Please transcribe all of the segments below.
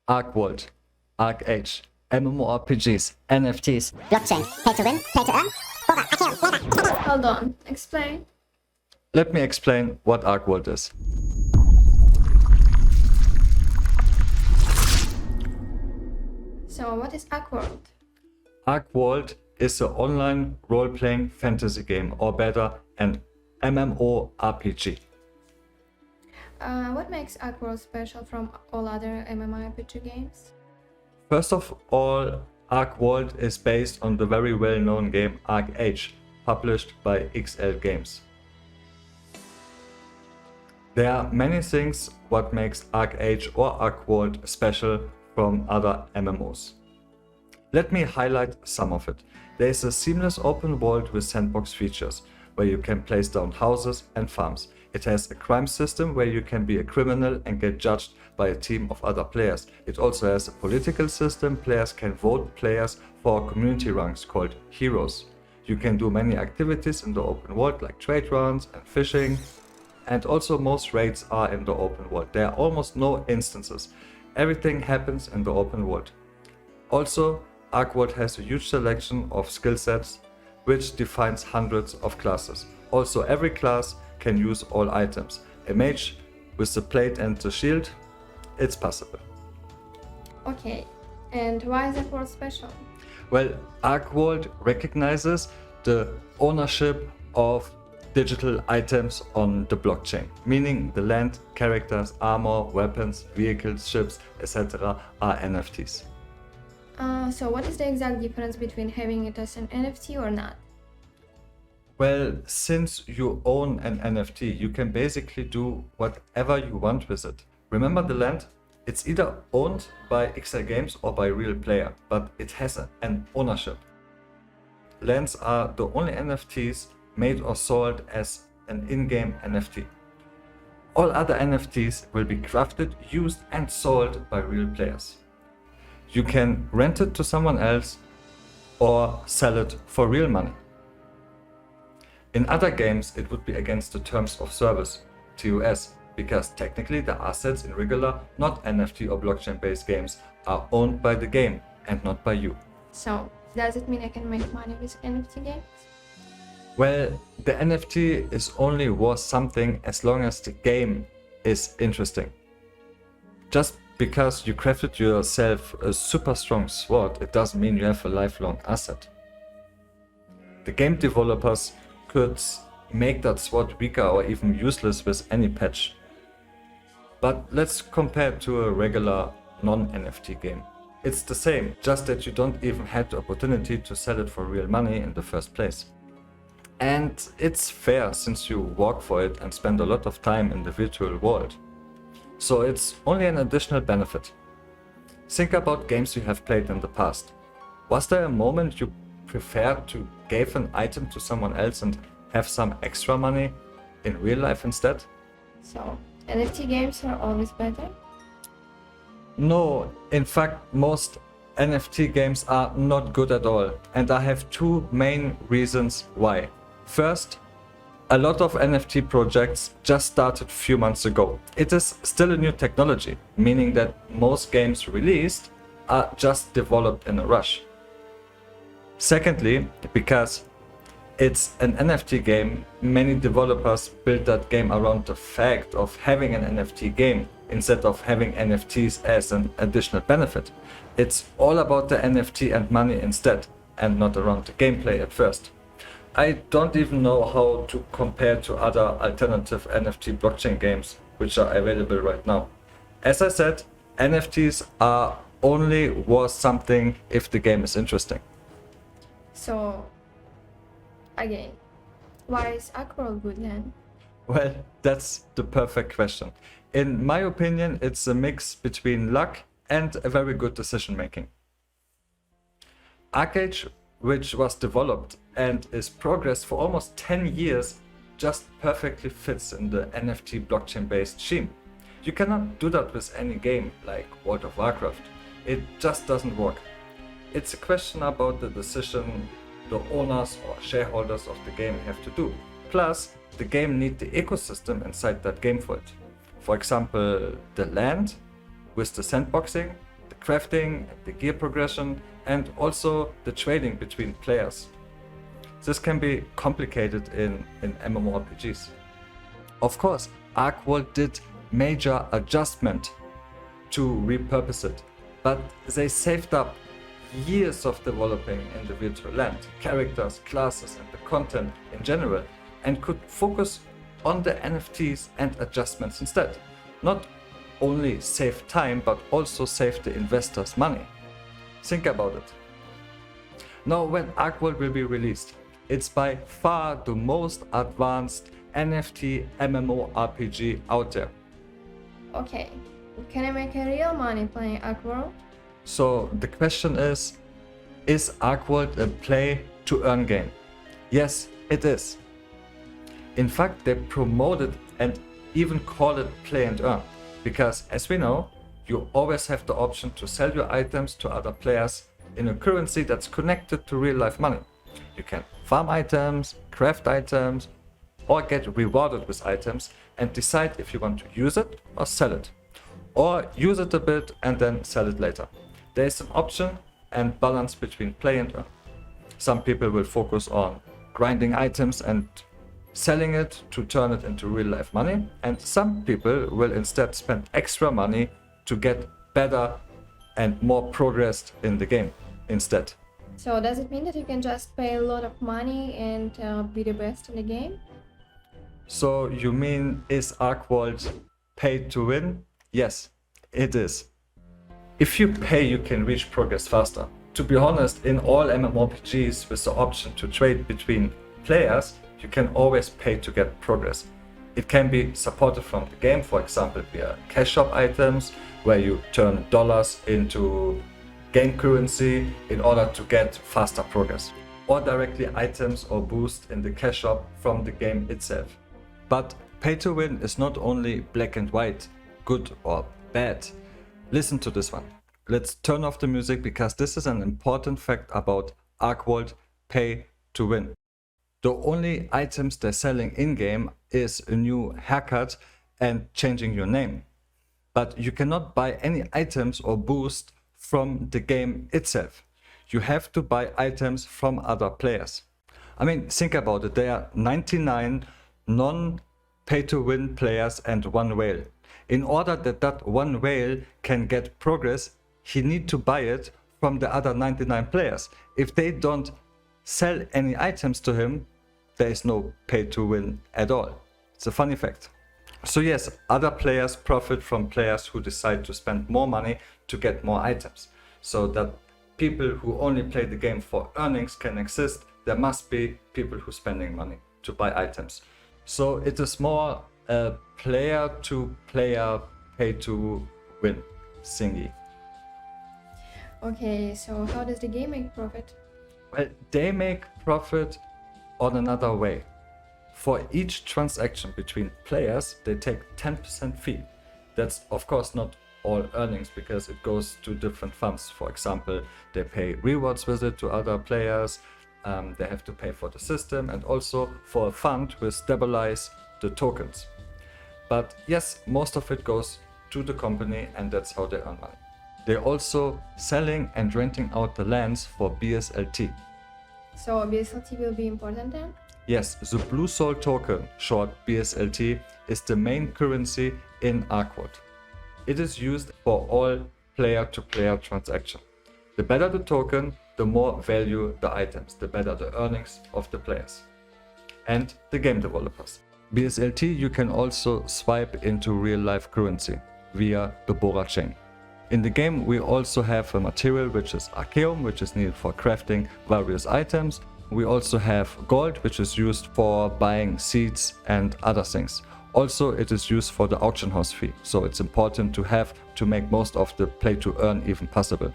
ArcheWorld, ArcheAge, MMORPGs, NFTs. Blockchain, Pay2Win, Play2Earn. Hold on, explain. Let me explain what ArcheWorld is. So what is ArcheWorld? ArcheWorld is an online role-playing fantasy game, or better, an MMORPG. What makes ArcheWorld special from all other MMORPG games? First of all, ArcheWorld is based on the very well-known game ArcheAge, published by XL Games. There are many things what makes ArcheAge or ArcheWorld special from other MMOs. Let me highlight some of it. There is a seamless open world with sandbox features, where you can place down houses and farms. It has a crime system where you can be a criminal and get judged by a team of other players. It also has a political system. Players can vote players for community ranks called heroes. You can do many activities in the open world like trade runs and fishing. And also most raids are in the open world. There are almost no instances. Everything happens in the open world. Also, ArcheWorld has a huge selection of skill sets, which defines hundreds of classes. Also, every class can use all items. A mage with the plate and the shield, it's possible. Okay, and why is ArcheWorld special? Well, ArcheWorld recognizes the ownership of digital items on the blockchain, meaning the land, characters, armor, weapons, vehicles, ships, etc. are NFTs. So what is the exact difference between having it as an NFT or not? Well, since you own an NFT, you can basically do whatever you want with it. Remember the land? It's either owned by XL Games or by a real player, but it has an ownership. Lands are the only NFTs made or sold as an in-game NFT. All other NFTs will be crafted, used and sold by real players. You can rent it to someone else or sell it for real money. In other games, it would be against the terms of service, TOS, because technically the assets in regular, not NFT or blockchain-based games, are owned by the game and not by you. So, does it mean I can make money with NFT games? Well, the NFT is only worth something as long as the game is interesting. Just because you crafted yourself a super strong sword, it doesn't mean you have a lifelong asset. The game developers could make that sword weaker or even useless with any patch. But let's compare it to a regular non-NFT game. It's the same, just that you don't even have the opportunity to sell it for real money in the first place. And it's fair since you work for it and spend a lot of time in the virtual world. So it's only an additional benefit. Think about games you have played in the past. Was there a moment you preferred to give an item to someone else and have some extra money in real life instead? So, NFT games are always better? No, in fact, most NFT games are not good at all. And I have two main reasons why. First, a lot of NFT projects just started a few months ago. It is still a new technology, meaning that most games released are just developed in a rush. Secondly, because it's an NFT game, many developers build that game around the fact of having an NFT game instead of having NFTs as an additional benefit. It's all about the NFT and money instead, and not around the gameplay at first. I don't even know how to compare to other alternative NFT blockchain games which are available right now. As I said, NFTs are only worth something if the game is interesting. So, again, why is ArcheWorld good then? Well, that's the perfect question. In my opinion, it's a mix between luck and a very good decision making. ArcheAge, which was developed and is progressed for almost 10 years, just perfectly fits in the NFT blockchain based scheme. You cannot do that with any game like World of Warcraft. It just doesn't work. It's a question about the decision the owners or shareholders of the game have to do. Plus, the game needs the ecosystem inside that game for it. For example, the land with the sandboxing crafting, the gear progression, and also the trading between players. This can be complicated in MMORPGs. Of course, ArcheWorld did major adjustment to repurpose it, but they saved up years of developing in the virtual land, characters, classes, and the content in general, and could focus on the NFTs and adjustments instead. Not only save time, but also save the investors money. Think about it. Now, when ArcheWorld will be released, it's by far the most advanced NFT MMORPG out there. Okay, can I make a real money playing ArcheWorld? So the question is ArcheWorld a play-to-earn game? Yes, it is. In fact, they promote it and even call it play-and-earn, because as we know, you always have the option to sell your items to other players in a currency that's connected to real-life money. You can farm items, craft items, or get rewarded with items and decide if you want to use it or sell it. Or use it a bit and then sell it later. There is an option and balance between play and earn. Some people will focus on grinding items and selling it to turn it into real life money, and some people will instead spend extra money to get better and more progressed in the game instead. So does it mean that you can just pay a lot of money and be the best in the game? So you mean, is ArcheWorld pay to win? Yes, it is. If you pay, you can reach progress faster. To be honest, in all MMORPGs with the option to trade between players, you can always pay to get progress. It can be supported from the game, for example via cash shop items, where you turn dollars into game currency in order to get faster progress. Or directly items or boost in the cash shop from the game itself. But pay to win is not only black and white, good or bad. Listen to this one. Let's turn off the music because this is an important fact about ArcheWorld pay to win. The only items they're selling in-game is a new haircut and changing your name. But you cannot buy any items or boost from the game itself. You have to buy items from other players. I mean, think about it. There are 99 non-pay-to-win players and one whale. In order that one whale can get progress, he need to buy it from the other 99 players. If they don't sell any items to him, there is no pay to win at all. It's a funny fact. So yes, other players profit from players who decide to spend more money to get more items. So that people who only play the game for earnings can exist, there must be people who are spending money to buy items. So it is more a player to player pay to win thingy. Okay, so how does the game make profit? Well, they make profit on another way. For each transaction between players, they take 10% fee. That's of course not all earnings because it goes to different funds. For example, they pay rewards with it to other players, they have to pay for the system and also for a fund will stabilize the tokens. But yes, most of it goes to the company and that's how they earn money. They're also selling and renting out the lands for BSLT. So BSLT will be important then? Yes, the Blue Soul token, short BSLT, is the main currency in ArcheWorld. It is used for all player-to-player transactions. The better the token, the more value the items, the better the earnings of the players and the game developers. BSLT you can also swipe into real-life currency via the Bora chain. In the game we also have a material which is Archeum, which is needed for crafting various items. We also have gold, which is used for buying seeds and other things. Also it is used for the auction house fee, so it's important to have to make most of the play to earn even possible.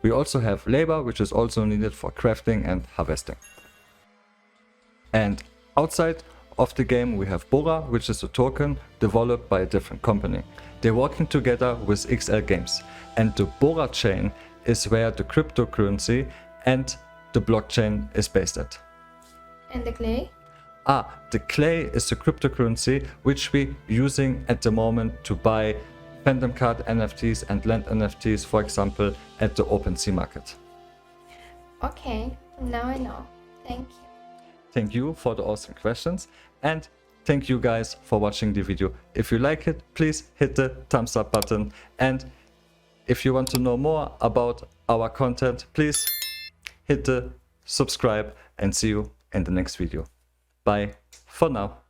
We also have labor, which is also needed for crafting and harvesting. And outside of the game we have Bora, which is a token developed by a different company. They're working together with XL Games, and the Bora chain is where the cryptocurrency and the blockchain is based at. And the clay? The clay is the cryptocurrency which we using at the moment to buy Phantom Card NFTs and Land NFTs, for example, at the Opensea market. Okay, now I know. Thank you. Thank you for the awesome questions, and thank you guys for watching the video. If you like it, please hit the thumbs up button, and if you want to know more about our content, please hit the subscribe, and see you in the next video. Bye for now.